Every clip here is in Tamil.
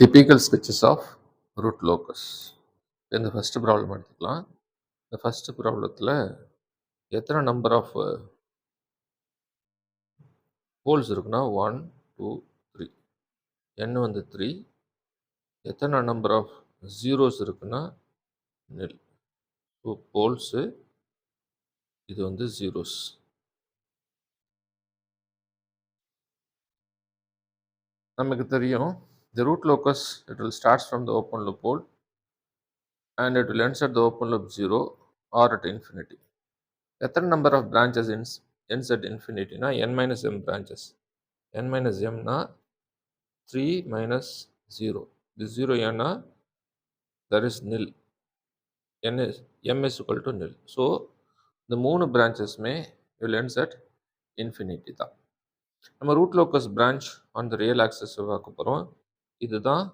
Typical sketches of root locus. இந்த ஃபஸ்ட்டு ப்ராப்ளம் எடுத்துக்கலாம். இந்த ஃபஸ்ட்டு ப்ராப்ளத்தில் எத்தனை நம்பர் ஆஃப் போல்ஸ் இருக்குன்னா 1 2 3 n வந்து 3. எத்தனை நம்பர் ஆஃப் ஜீரோஸ் இருக்குன்னா nil. ஸோ போல்ஸு இது வந்து ஜீரோஸ். நமக்கு தெரியும் the root locus it will starts from the open loop pole and it will ends at the open loop 0 or at infinity. எத்தனை number of branches ends at infinity-னா n minus m branches. n minus m-னா 3 minus 0. This 0 ஏன்னா that is nil. m is equal to nil. So இந்த மூணு பிரான்ச்சஸ்மே will ends at infinity தான். நம்ம root locus branch on the real axis பார்க்க போகிறோம். இதுதான்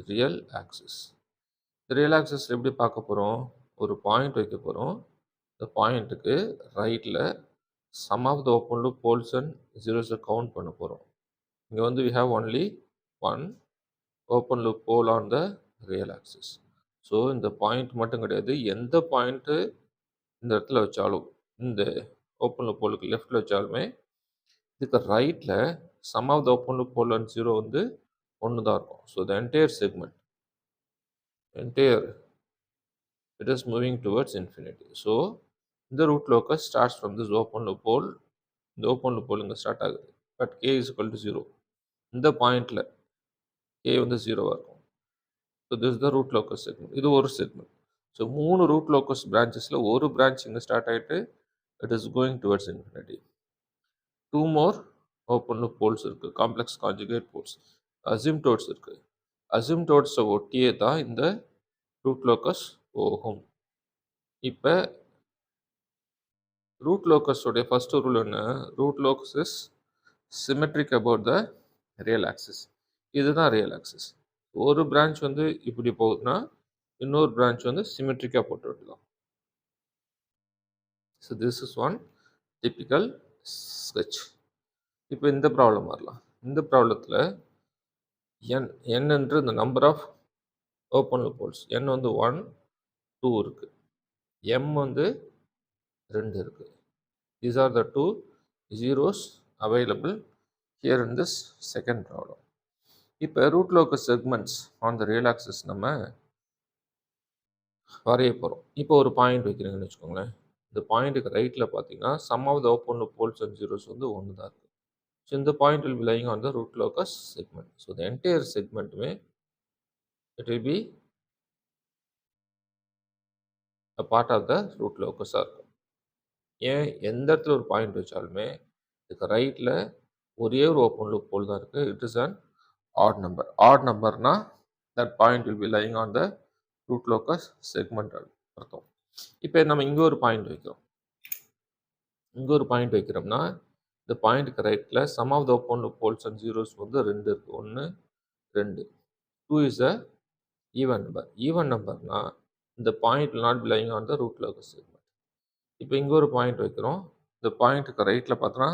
ரியல் ஆக்சிஸ். ரியல் ஆக்சிஸ் எப்படி பார்க்க போகிறோம்? ஒரு பாயிண்ட் வைக்க போகிறோம். இந்த பாயிண்ட்டுக்கு ரைட்டில் sum of the open loop poles and ஜீரோஸை கவுண்ட் பண்ண போகிறோம். இங்கே வந்து we have only one open loop pole on the real axis. So இந்த பாயிண்ட் மட்டும் கிடையாது, எந்த பாயிண்ட்டு இந்த இடத்துல வச்சாலும், இந்த ஓப்பன் லூப் போலுக்கு லெஃப்டில் வச்சாலுமே இதுக்கு ரைட்டில் sum of the open loop pole and zero வந்து ஒன்று தான் இருக்கும். So the entire segment it is moving towards infinity. So the root locus starts from this open loop pole. இந்த ஓப்பன் லூப் போல் இங்கே ஸ்டார்ட் ஆகுது. But k is equal to 0. இந்த பாயிண்டில் k வந்து 0வாக இருக்கும். So this the root locus segment. இது ஒரு செக்மெண்ட். ஸோ மூணு ரூட் லோக்கஸ் பிரான்ச்சஸில் ஒரு பிரான்ச் இங்கே ஸ்டார்ட் ஆகிட்டு it is going towards infinity. 2 more open loop poles இருக்குது, காம்ப்ளெக்ஸ் கான்ஜுகேட் போல்ஸ், அசிம்டோட்ஸ் இருக்குது. அசிம்டோட்ஸை ஒட்டியே தான் இந்த ரூட் லோக்கஸ் போகும். இப்போ ரூட் லோக்கஸோடைய ஃபஸ்ட்டு ரூல் என்ன? Root locus is symmetric about the real axis. இதுதான் ரியல் ஆக்சிஸ். ஒரு பிரான்ச் வந்து இப்படி போகுதுன்னா இன்னொரு பிரான்ச் வந்து சிமெட்ரிக்காக போட்டு விட்டுலாம். So this is one typical sketch. இப்போ இந்த ப்ராப்ளம் வரலாம். இந்த ப்ராப்ளத்தில் என்னன்ற இந்த number of open loop poles n வந்து 1 2 இருக்குது, m வந்து 2 இருக்குது. These are the two zeros available here in this second problem. இப்போ root locus segments on the real axis நம்ம வரைய போகிறோம். இப்போ ஒரு பாயிண்ட் வைக்கிறீங்கன்னு வச்சுக்கோங்களேன். இந்த பாயிண்ட்டுக்கு ரைட்டில் பார்த்தீங்கன்னா sum of the open loop poles and zeros வந்து ஒன்று தான் இருக்குது. ஸோ இந்த point will be lying on the root locus segment. So the entire segmentமே it will be a part of the root locus-ஆ இருக்கும். ஏன் எந்த இடத்துல ஒரு பாயிண்ட் வச்சாலுமே இதுக்கு ரைட்டில் ஒரே ஒரு ஓப்பன் லூப் போல் தான் இருக்குது. It is an odd number. Odd நம்பர்னா that point will be lying on the root locus segment அர்த்தம். இப்போ நம்ம இங்கே ஒரு பாயிண்ட் வைக்கிறோம். இங்கே ஒரு பாயிண்ட் வைக்கிறோம்னா இந்த பாயிண்ட்டுக்கு ரைட்டில் sum of the open loop poles and zeros வந்து 2 இருக்குது. 1 2. 2 is a even number. Even நம்பர்னா இந்த point will not be lying on the root locus segment. இப்போ இங்கே ஒரு பாயிண்ட் வைக்கிறோம். இந்த பாயிண்ட்டுக்கு ரைட்டில் பார்த்தோன்னா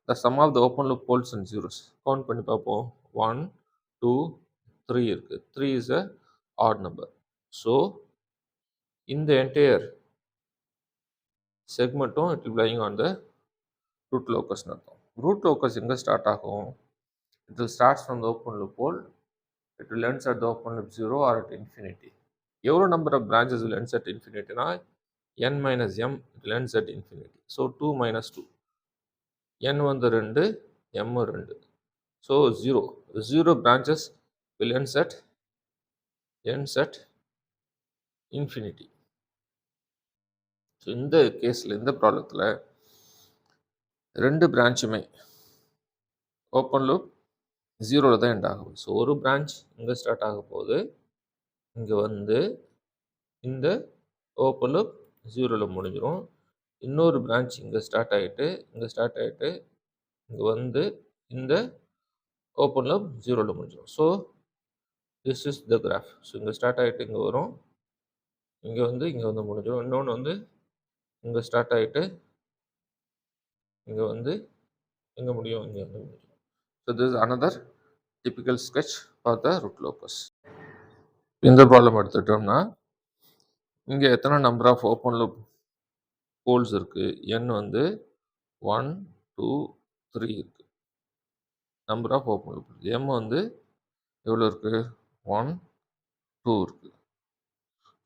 the sum of the open loop poles and zeros count பண்ணி பார்ப்போம். 1 2 3 இருக்குது. 3 is a odd number. So இந்த என்டையர் செக்மெண்ட்டும் it will be lying on the root locus அர்த்தம். ரூட் லோக்கஸ் எங்கே ஸ்டார்ட் ஆகும்? It will start from the open loop pole. It will ends at the open loop 0 or at infinity. எவ்வளோ number of branches will ends at infinity-னா n minus m it will ends at infinity. So 2 minus 2. n வந்து 2, m 2. So 0. 0 branches will ends at infinity. So இந்த கேஸில் இந்த ப்ராப்ளத்தில் 2 பிரான்ச்சுமே ஓப்பன் லூப் 0ல் தான் எண்ட் ஆகும். ஸோ ஒரு பிரான்ச் இங்கே ஸ்டார்ட் ஆக போகுது, இங்கே வந்து இந்த ஓப்பன் லூப் 0ல் முடிஞ்சிடும். இன்னொரு பிரான்ச் இங்கே ஸ்டார்ட் ஆகிட்டு இங்கே வந்து இந்த ஓப்பன் லூப் 0ல் முடிஞ்சிடும். So this is the graph. So இங்கே ஸ்டார்ட் ஆகிட்டு இங்கே வரும், இங்கே வந்து முடிஞ்சிடும். இன்னொன்று வந்து இங்கே ஸ்டார்ட் ஆகிட்டு இங்கே வந்து எங்கே முடியும், இங்கே வந்து முடிஞ்சிடும். So this is another typical sketch for the root locus. இந்த ப்ராப்ளம் எடுத்துட்டோம்னா இங்கே எத்தனை number of open loop poles இருக்குது? n வந்து 1 2 3 இருக்குது. Number of open loop. m வந்து எவ்வளோ இருக்குது? 1 2 இருக்குது.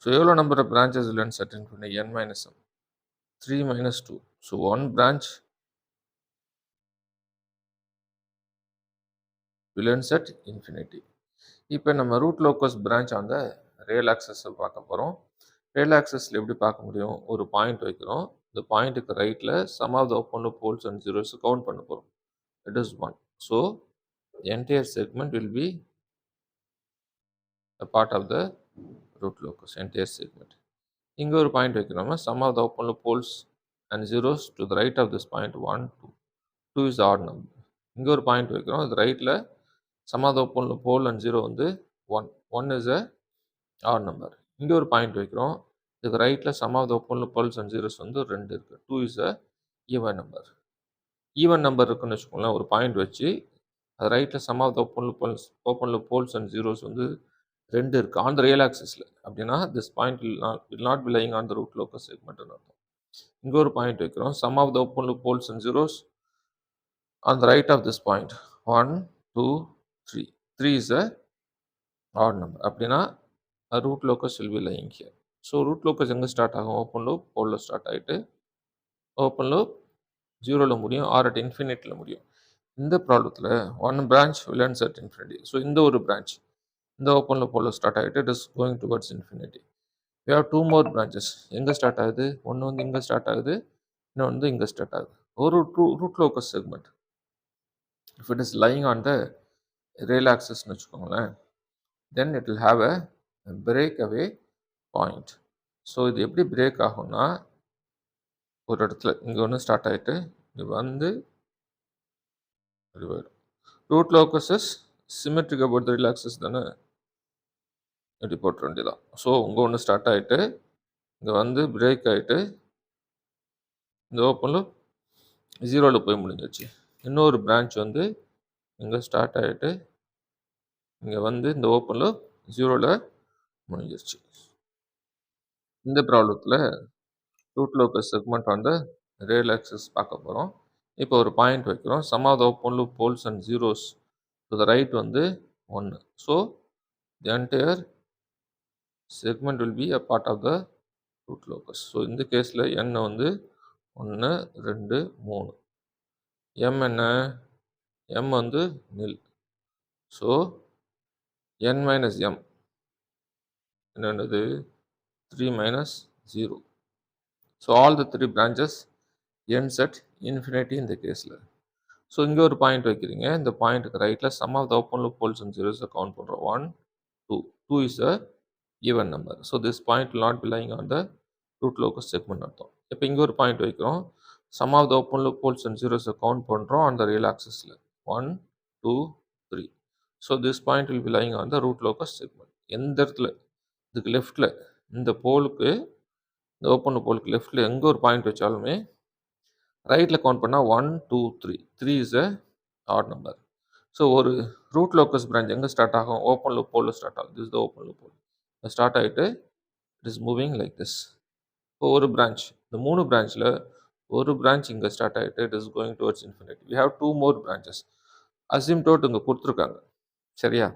ஸோ எவ்வளோ number of branches will insert infinity? n minus m. 3 minus 2. So 1 branch will insert infinity. இப்போ நம்ம ரூட் லோக்கஸ் பிரான்ச் அந்த ரியல் ஆக்சஸை பார்க்க போகிறோம். ரியல் ஆக்சஸில் எப்படி பார்க்க முடியும்? ஒரு பாயிண்ட் வைக்கிறோம். இந்த பாயிண்ட்டுக்கு ரைட்டில் sum of the open loop poles and zeros count பண்ண போகிறோம். It is 1. So entire segment will be a part of the root locus, entire segment. இங்கே ஒரு பாயிண்ட் வைக்கிறோம்னா sum of the open loop poles and zeros to the right of this point 1 2. 2 is odd number. இங்கே ஒரு பாயிண்ட் வைக்கிறோம். அது ரைட்டில் sum of the open loop pole and zero வந்து 1. 1 இஸ் a ஆட் நம்பர். இங்கே ஒரு பாயிண்ட் வைக்கிறோம். இதுக்கு ரைட்டில் sum of the open loop poles and zeros வந்து 2 இருக்குது. 2 is a even number. Even number இருக்குன்னு வச்சுக்கோங்களேன். ஒரு பாயிண்ட் வச்சு அது ரைட்டில் sum of the open loop poles and zeros வந்து 2 இருக்குது ஆன் த ரியல் ஆக்சிஸில். அப்படின்னா this point will not be lying on the root locus segment அர்த்தம். இங்கே ஒரு பாயிண்ட் வைக்கிறோம். Sum of the open loop poles and zeros on the right of this point 1 2 3. 3 is a odd number. அப்படின்னா a root locus will be lying here. So root locus எங்கே ஸ்டார்ட் ஆகும்? ஓப்பன் லூப் போலில் ஸ்டார்ட் ஆகிட்டு ஓப்பன் லூப் ஜீரோவில் முடியும் ஆர் அட் இன்ஃபினிட்டியில் முடியும். இந்த ப்ராப்ளத்தில் 1 branch will insert infinity. So இந்த ஒரு பிரான்ச் இந்த ஓப்பன் லூப் போலில் ஸ்டார்ட் ஆகிட்டு it is going towards infinity. we have 2 more branches. எங்கே ஸ்டார்ட் ஆகுது? ஒன்று வந்து இங்கே ஸ்டார்ட் ஆகுது, இன்னொன்று வந்து இங்கே ஸ்டார்ட் ஆகுது. ஒரு root locus segment if it is lying on the real axis னு வச்சுக்கோங்களேன், then it will have a breakaway point. So இது எப்படி பிரேக் ஆகும்னா ஒரு இடத்துல இங்கே ஒன்று ஸ்டார்ட் ஆகிட்டு இது வந்து root locus is symmetric about the real axis தானே, இப்படி போட்ட வேண்டியதான். ஸோ இங்கே ஒன்று ஸ்டார்ட் ஆகிட்டு இங்கே வந்து பிரேக் ஆகிட்டு இந்த ஓப்பனில் ஜீரோவில் போய் முடிஞ்சிச்சு. இன்னொரு பிரான்ச் வந்து இங்கே ஸ்டார்ட் ஆகிட்டு இங்கே வந்து இந்த ஓப்பனில் ஜீரோவில் முடிஞ்சிருச்சு. இந்த ப்ராப்ளத்தில் ரூட் லோக்கஸ் செக்மெண்ட் வந்து ரியல் ஆக்சிஸ் பார்க்க போகிறோம். இப்போ ஒரு பாயிண்ட் வைக்கிறோம். Sum of the open loop poles and zeros to the right வந்து 1. So the entire segment will be a part of the root locus. So இந்த கேஸில் n வந்து 1 2 3. m என்ன? m வந்து nil. So n minus m என்னது? 3 minus 0. So all the 3 branches ends at infinity இந்த கேஸில். ஸோ இங்கே ஒரு பாயிண்ட் வைக்கிறீங்க. இந்த பாயிண்ட்டுக்கு ரைட்டில் sum of the open loop poles and ஜீரோஸை கவுண்ட் பண்ணுறோம். 1 2. 2 is a even number. So this point will not be lying on the root locus segment அர்த்தம். இப்போ இங்கே ஒரு பாயிண்ட் வைக்கிறோம். Sum of the open loop poles and ஜீரோஸை கவுண்ட் பண்ணுறோம் ஆன் த ரியல் ஆக்சிஸில் 1 2 3. So this point will be lying on the root locus segment. எந்த இடத்துல இதுக்கு லெஃப்டில் இந்த போலுக்கு இந்த ஓப்பன் லூப் போலுக்கு லெஃப்டில் எங்கே ஒரு பாயிண்ட் வச்சாலுமே ரைட்டில் கவுண்ட் பண்ணால் 1 2 3. 3 is a odd number. So ஒரு ரூட் லோக்கஸ் பிரான்ச் எங்கே ஸ்டார்ட் ஆகும்? ஓப்பன் லூப் போலில் ஸ்டார்ட் ஆகும். This the open loop pole start ஆகிட்டு it is moving like this. இப்போ ஒரு பிரான்ச், இந்த 3 பிரான்ச்சில் ஒரு பிரான்ச் இங்கே ஸ்டார்ட் ஆகிட்டு it is going towards infinity. We have 2 more branches. Asymptote இங்கே கொடுத்துருக்காங்க, சரியா?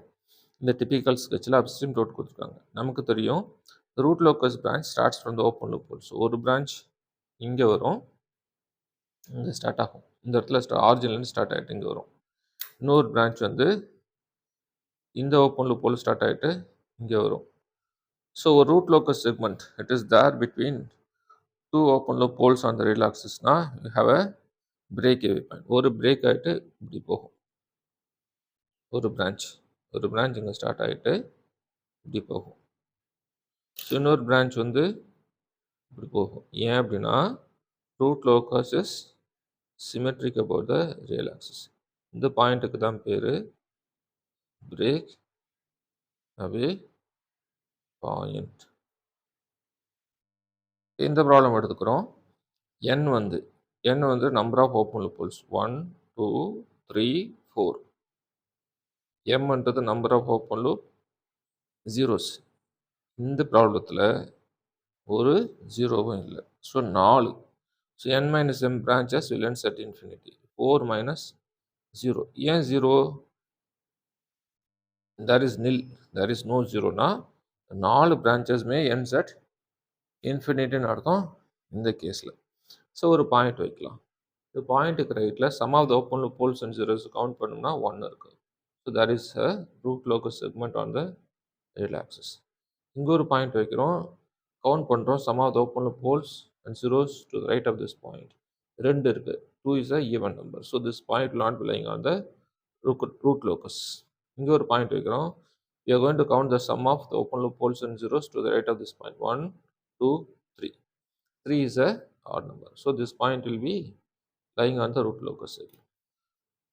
இந்த டிபிக்கல் ஸ்கெட்சில் அசிம்டோட் கொடுத்துருக்காங்க. நமக்கு தெரியும் root locus branch starts from the open loop pole. So ஒரு பிரான்ச் இங்கே வரும், இங்கே ஸ்டார்ட் ஆகும். இந்த இடத்துல ஆரிஜின்லேருந்து ஸ்டார்ட் ஆகிட்டு இங்கே வரும். இன்னொரு பிரான்ச் வந்து இந்த ஓப்பன் லூப் போல் ஸ்டார்ட் ஆகிட்டு இங்கே வரும். ஸோ ஒரு root locus segment it is there between 2 open loop poles on the real ஆக்சிஸ்னா you have a break away point. ஒரு பிரேக் ஆகிட்டு இப்படி போகும். ஒரு பிரான்ச் இங்கே ஸ்டார்ட் ஆகிட்டு இப்படி போகும். ஸோ இன்னொரு பிரான்ச் வந்து இப்படி போகும். ஏன் அப்படின்னா root locus is symmetric about the real axis. இந்த பாயிண்ட்டுக்கு தான் பேர் பிரேக் அவே பாயிண்ட். இந்த ப்ராப்ளம் எடுத்துக்கிறோம். n வந்து number of open loop poles 1 2 3 4. mன்றது number of open loop zeros. இந்த ப்ராப்ளத்தில் ஒரு ஜீரோவும் இல்லை. So 4. So n minus m branches will ends at infinity. 4 minus 0. ஏன் 0? there is nil. there is no 0னா 4 branchesமே ends at infinity அர்த்தம் இந்த கேஸில். ஸோ ஒரு பாயிண்ட் வைக்கலாம். இந்த பாயிண்ட்டுக்கு ரைட்டில் sum of the open loop poles and zeros count பண்ணோம்னா 1 இருக்குது. So there is a root locus segment on the real axis. இங்கே ஒரு பாயிண்ட் வைக்கிறோம், கவுண்ட் பண்ணுறோம் sum of the open loop poles and zeros to the right of this point. 2 இருக்குது. 2 is a even number. So this point will not be lying on the root locus. இங்கே ஒரு பாயிண்ட் வைக்கிறோம். We are going to count the sum of the open loop poles and zeros to the right of this point. 1, 2, 3. 3 is a odd number. So this point will be lying on the root locus.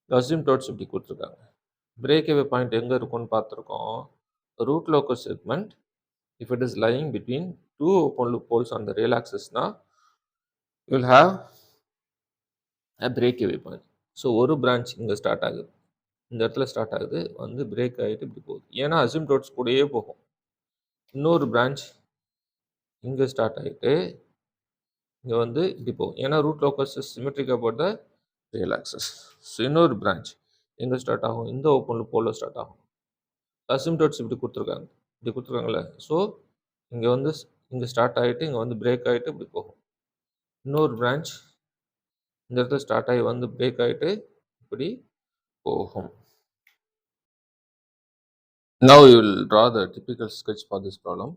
The asymptotes இப்படி கொடுத்துருக்காங்க. breakaway point எங்கே இருக்கும்னு பார்த்துருக்கோம். root locus segment if it is lying between two open loop poles on the real axis na you will have a breakaway point. So ஒரு பிரான்ச் இங்கே ஸ்டார்ட் ஆகுது, இந்த இடத்துல ஸ்டார்ட் ஆகுது, வந்து பிரேக் ஆகிட்டு இப்படி போகுது. ஏன்னா அசிம்டோட்ஸ் கூடயே போகும். இன்னொரு பிரான்ச் இங்கே ஸ்டார்ட் ஆகிட்டு இங்கே வந்து இப்படி போகும். ஏன்னா root locus is symmetric about the real axis. So இன்னொரு பிரான்ச் எங்கே ஸ்டார்ட் ஆகும், இந்த ஓப்பன் லூப் போல ஸ்டார்ட் ஆகும். அசிம்டோட்ஸ் இப்படி கொடுத்துருக்காங்கல்ல. ஸோ இங்கே வந்து இங்கே ஸ்டார்ட் ஆகிட்டு இங்கே வந்து பிரேக் ஆகிட்டு இப்படி போகும். இன்னொரு பிரான்ச் இந்த இடத்துல ஸ்டார்ட் ஆகி வந்து பிரேக் ஆகிட்டு இப்படி போகும். Now you will draw the typical sketch for this problem.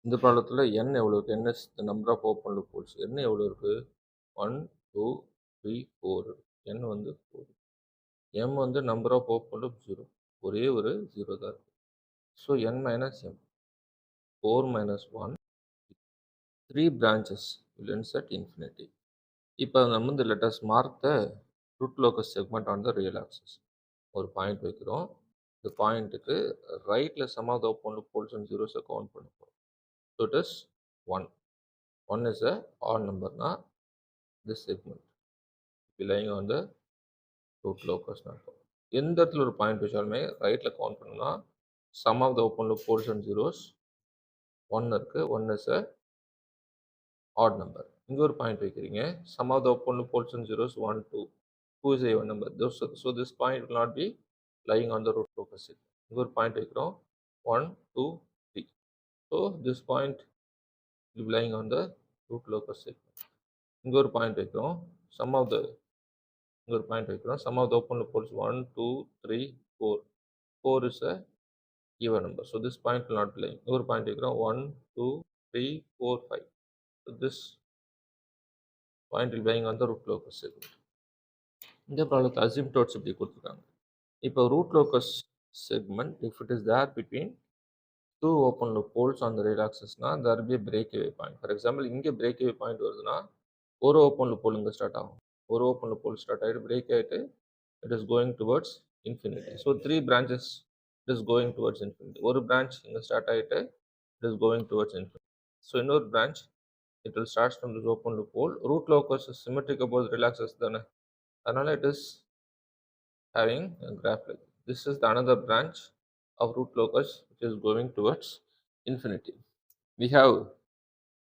இந்த ப்ராப்ளத்தில் n எவ்வளோ இருக்குது, n is the number of open loop poles. n எவ்வளோ இருக்குது, 1, 2, 3, 4. n வந்து 4. m வந்து number of open loop 0. ஒரே ஒரு 0 தான் இருக்குது. So n minus m. 4 minus 1. 3 branches will ends at infinity. இப்போ நம்ம வந்து let us mark the root locus segment on the real axis. ஒரு பாயிண்ட் வைக்கிறோம். இந்த பாயிண்ட்டுக்கு ரைட்டில் sum of the open loop poles and ஜீரோஸை கவுண்ட் பண்ண போகிறோம். So it is 1. 1 is a odd numberனா this segment lying on the root locus. எந்த இடத்துல ஒரு பாயிண்ட் வச்சாலுமே ரைட்டில் கவுண்ட் பண்ணோம்னா sum of the open loop poles and zeros 1 இருக்குது. 1 is a odd number. இங்கே ஒரு பாயிண்ட் வைக்கிறீங்க, sum of the open loop poles and zeros 1, 2. 2 is a even number. So this point will not be lying on the root locus segment. இங்கே ஒரு பாயிண்ட் வைக்கிறோம், 1, 2, 3. So this point will be lying on the root locus segment. இங்கே ஒரு பாயிண்ட் வைக்கிறோம், sum of the open loop poles 1, 2, 3, 4. 4 is a even number. So this point will not be lying. இங்கே ஒரு பாயிண்ட் வைக்கிறோம், 1, 2, 3, 4, 5. So this point will be lying on the root locus segment. இந்த ப்ராப்ளத்தில் அசிம்டோட்ஸ் இப்படி கொடுத்துருக்காங்க. இப்போ root locus segment if it is there between two open loop poles on the real ஆக்சஸ்னா there be breakaway point. For example இங்கே பிரேக்அவே பாயிண்ட் வருதுன்னா ஒரு ஓப்பன் லூப் போல் இங்கே ஸ்டார்ட் ஆகும், ஒரு ஓப்பன் லூப் போல் ஸ்டார்ட் ஆகிட்டு பிரேக் ஆகிட்டு it is going towards infinity. So 3 branches it is going towards infinity. ஒரு பிரான்ச் இங்கே ஸ்டார்ட் ஆகிட்டு it is going towards infinity. So இன்னொரு branch it will starts from this open loop pole. Root locus symmetric about real axis தானே, அதனால் it is having a graph like this. This is the another branch of root locus which is going towards infinity. We have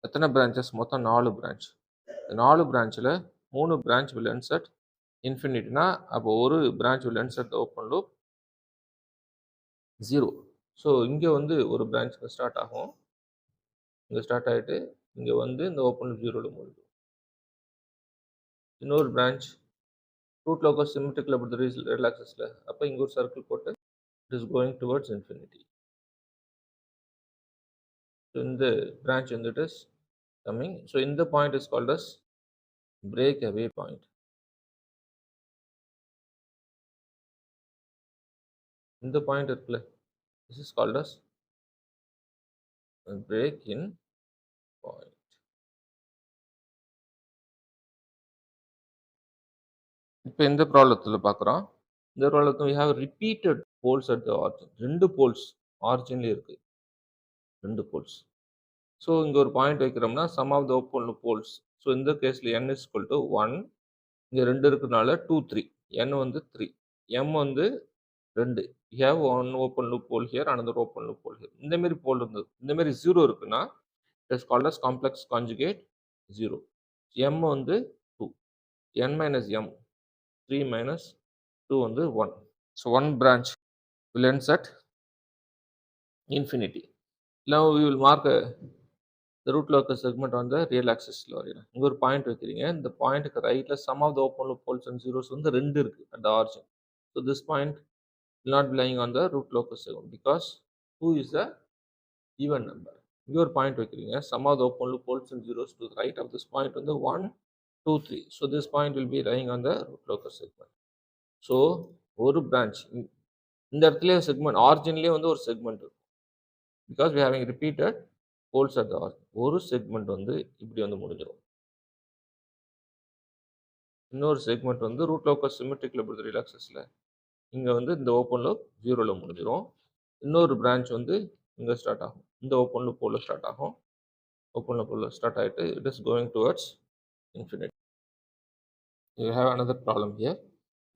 எத்தனை branches, மொத்தம் 4 branch. 4 branchல 3 branch will ends at infinity-னா அப்போ ஒரு branch will ends at the open loop 0. So இங்கே வந்து ஒரு branch ஸ்டார்ட் ஆகும், இங்கே ஸ்டார்ட் ஆகிட்டு இங்கே வந்து இந்த ஓப்பன் லூப் 0ல முடியும். இன்னொரு branch root locus symmetrical about the real axis la appo inga or circle potu it is going towards infinity. So in the branch and it is coming, so in the point is called as breakaway point. In the point irukla this is called as break in point. இப்போ இந்த ப்ராப்ளத்தில் பார்க்குறோம், இந்த ப்ராப்ளத்தில் we have repeated poles at the origin. 2 poles ஆரிஜின்லேயே இருக்குது, 2 poles. ஸோ இங்கே ஒரு பாயிண்ட் வைக்கிறோம்னா sum of the open loop poles. So இந்த கேஸில் n is equal to 1, இங்கே 2 இருக்கிறதுனால 2, 3. n வந்து 3, m வந்து 2, you have one open loop pole here, another open loop pole here. இந்த மாதிரி pole இருந்தது, இந்த மாதிரி 0 இருக்குன்னா it is called as complex conjugate 0. m வந்து 2, n minus m 3 minus 2 வந்து 1. So one branch will ends at infinity. Now we will mark the root locus segment on the real axis வரையலாம். இங்க ஒரு பாயிண்ட் வைக்கிறீங்க, இந்த பாயிண்ட்க்கு ரைட்ல sum of the open loop poles and zeros வந்து 2 இருக்கு at the origin. So this point will not be lying on the root locus segment because 2 is a even number. இங்க ஒரு பாயிண்ட் வைக்கிறீங்க, sum of the open loop poles and zeros to the right of this point வந்து 1 2 3. So this point will be lying on the root locus segment. So ஒரு branch இந்த இடத்துல செக்மெண்ட் ஆரிஜின்லயே வந்து ஒரு செக்மெண்ட் இருக்கும் because we having repeated poles at the origin. ஒரு செக்மெண்ட் வந்து இப்படி வந்து முடிஞ்சிடும், இன்னொரு செக்மெண்ட் வந்து ரூட் லோக்கஸ் சிமெட்ரிக் லேபரேட்டரி ஆக்சஸ்ல இங்க வந்து இந்த ஓப்பன் லூப் 0ல முடிஞ்சிடும். இன்னொரு பிரான்ச் வந்து இங்க ஸ்டார்ட் ஆகும், இந்த ஓப்பன் லூப் போல ஸ்டார்ட் ஆகும், ஓப்பன் லூப் போல ஸ்டார்ட் ஆயிட்டு it is going towards infinity. You have another problem here.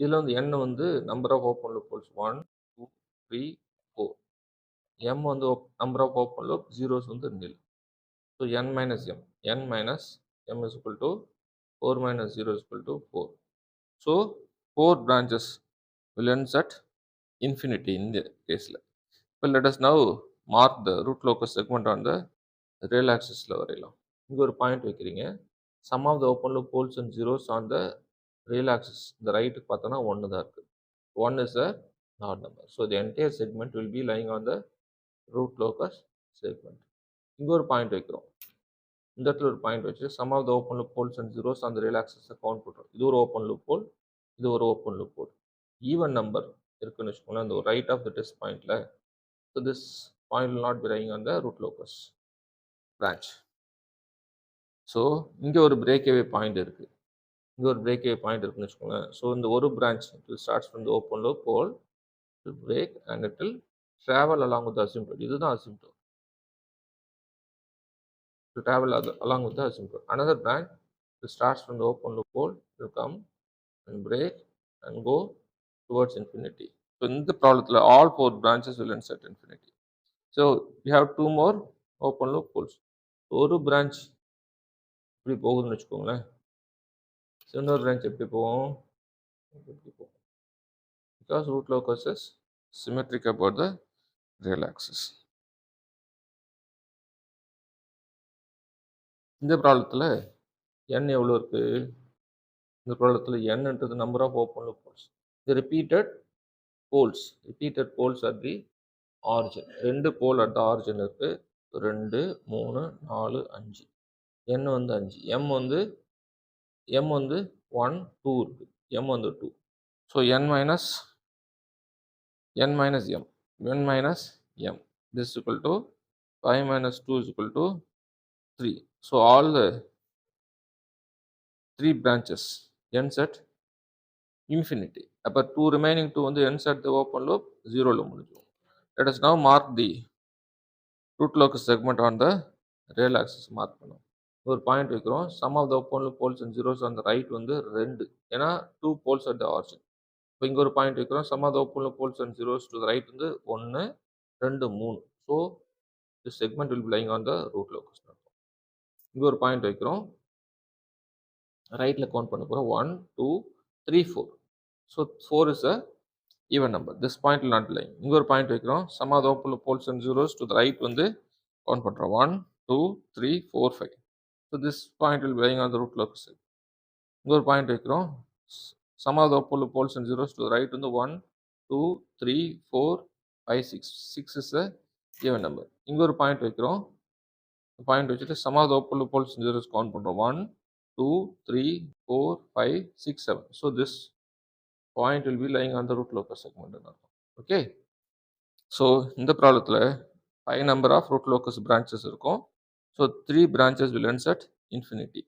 இதுல வந்து n வந்து number of open loop poles 1 2 3 4. m வந்து number of open loop, zeros வந்து nil. So n minus m, n minus m is equal to 4 minus 0 is equal to 4. So 4 branches will ends at infinity in the case. Well, let us now mark the root locus segment on the real axis வரையலாம். இங்க ஒரு பாயிண்ட் வைக்கிறீங்க, sum of the open loop poles and zeros on the real axis இந்த ரைட்டுக்கு பார்த்தோன்னா 1 தான் இருக்கு, 1 is a odd number. So the entire segment will be lying on the root locus segment. இங்க ஒரு பாயிண்ட் வைக்கிறோம், இந்த இடத்துல ஒரு பாயிண்ட் வச்சு sum of the open loop poles and zeros on the real axis count பண்ணுறோம். இது ஒரு ஓப்பன் லூப் போல், இது ஒரு ஓப்பன் லூப் போல், ஈவன் நம்பர் இருக்குன்னு வச்சுக்கோங்களேன் அந்த ரைட் ஆஃப் த டெஸ்ட் பாயிண்ட்ல. So this point will not be lying on the root locus branch. So இங்க ஒரு breakaway point இருக்கு, இங்க ஒரு breakaway point இருக்குன்னு வச்சுக்கோங்களேன். So இந்த ஒரு branch it will start from the open loop pole, it will break and it will travel along with the asymptote. இதுதான் asymptote. To travel along with the asymptote. Another branch it starts from the open loop pole, it will come and break and go towards infinity. So in the problem all 4 branches will end at infinity. So we have 2 more open loop poles. ஒரு branch இப்படி போகுதுன்னு வச்சுக்கோங்களேன், இன்னொரு branch எப்படி போகும், because root locus is symmetric about the real axis. இந்த ப்ராப்ளத்தில் n எவ்வளோ இருக்கு, இந்த ப்ராப்ளத்தில் n number of open loop poles, the repeated poles at the origin. 2 pole at the origin இருக்கு, 2 3 4 5, n வந்து 5, m வந்து 1 2 இருக்கு, m வந்து 2. So n minus m this is equal to 5 minus 2 is equal to 3. So all the 3 branches ends at infinity. அப்போ 2 remaining 2 வந்து ends at the open loop 0ல முடிஞ்சிடும். Let us now mark the root locus segment on the real axis. Mark பண்ணும், ஒரு பாயிண்ட் வைக்கிறோம், sum of the open loop poles and zeros on the right வந்து 2, ஏன்னா 2 poles at the origin. இப்போ இங்கே ஒரு பாயிண்ட் வைக்கிறோம், sum of the open loop poles and zeros to the right வந்து 1 2 3. So this segment will be lying on the root locus. இங்கே ஒரு பாயிண்ட் வைக்கிறோம், ரைட்டில் கவுண்ட் பண்ண போகிறோம் 1 2 3 4. So 4 is a even number, this point will not be lying. இங்கே ஒரு பாயிண்ட் வைக்கிறோம், sum of the open loop poles and zeros to the right வந்து கவுண்ட் பண்ணுறோம் 1 2 3 4 5. So this point will be lying on the root locus. இங்கே ஒரு பாயிண்ட் வைக்கிறோம், sum of the open loop poles and zeros to the right வந்து 1 2 3 4 5 6. 6 is a even number. இங்கே ஒரு பாயிண்ட் வைக்கிறோம், பாயிண்ட் வச்சுட்டு sum of the open loop poles and zeros count பண்ணுறோம் 1 2 3 4 5 6 7. So this point will be lying on the root locus segment. Okay. So in the problem 5 number of root locus branches இருக்கும். So 3 branches will end at infinity.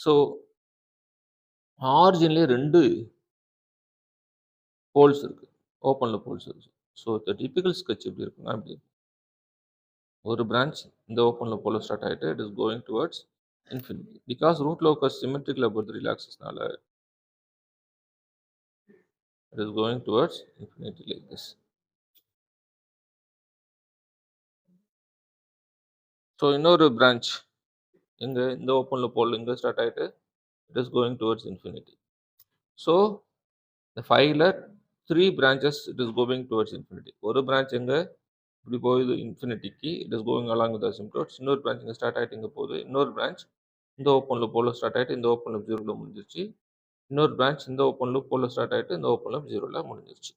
So originally 2 poles இருக்கு, open loop poles இருக்கு. So the typical sketch எப்படி இருக்குன்னா, இப்படி ஒரு branch இந்த open loop pole ஸ்டார்ட் ஆயிட்டு it is going towards infinity. Because root locus symmetric laboratory axisனால it is going towards infinity like this. So இன்னொரு பிரான்ச் இங்கே இந்த ஓப்பன் லூப் ஹோல் இங்கே ஸ்டார்ட் ஆகிட்டு it is going towards infinity. So இந்த ஃபைவ்ல 3 branches it is going towards infinity. ஒரு பிரான்ச் எங்கே இப்படி போகுது இன்ஃபினிட்டிக்கு, it is going along with asymptotes. இன்னொரு பிரான்ச் இங்கே ஸ்டார்ட் ஆகிட்டு இங்கே போகுது. இன்னொரு பிரான்ச் இந்த ஓப்பன் லூப் ஹோலில் ஸ்டார்ட் ஆகிட்டு இந்த ஓப்பன் லூப் ஜீரோவில் முடிஞ்சிருச்சு. இன்னொரு பிரான்ச் இந்த ஓப்பன் லூப் ஹோலில் ஸ்டார்ட் ஆகிட்டு இந்த ஓப்பன் லூப் ஜீரோவில் முடிஞ்சிருச்சு.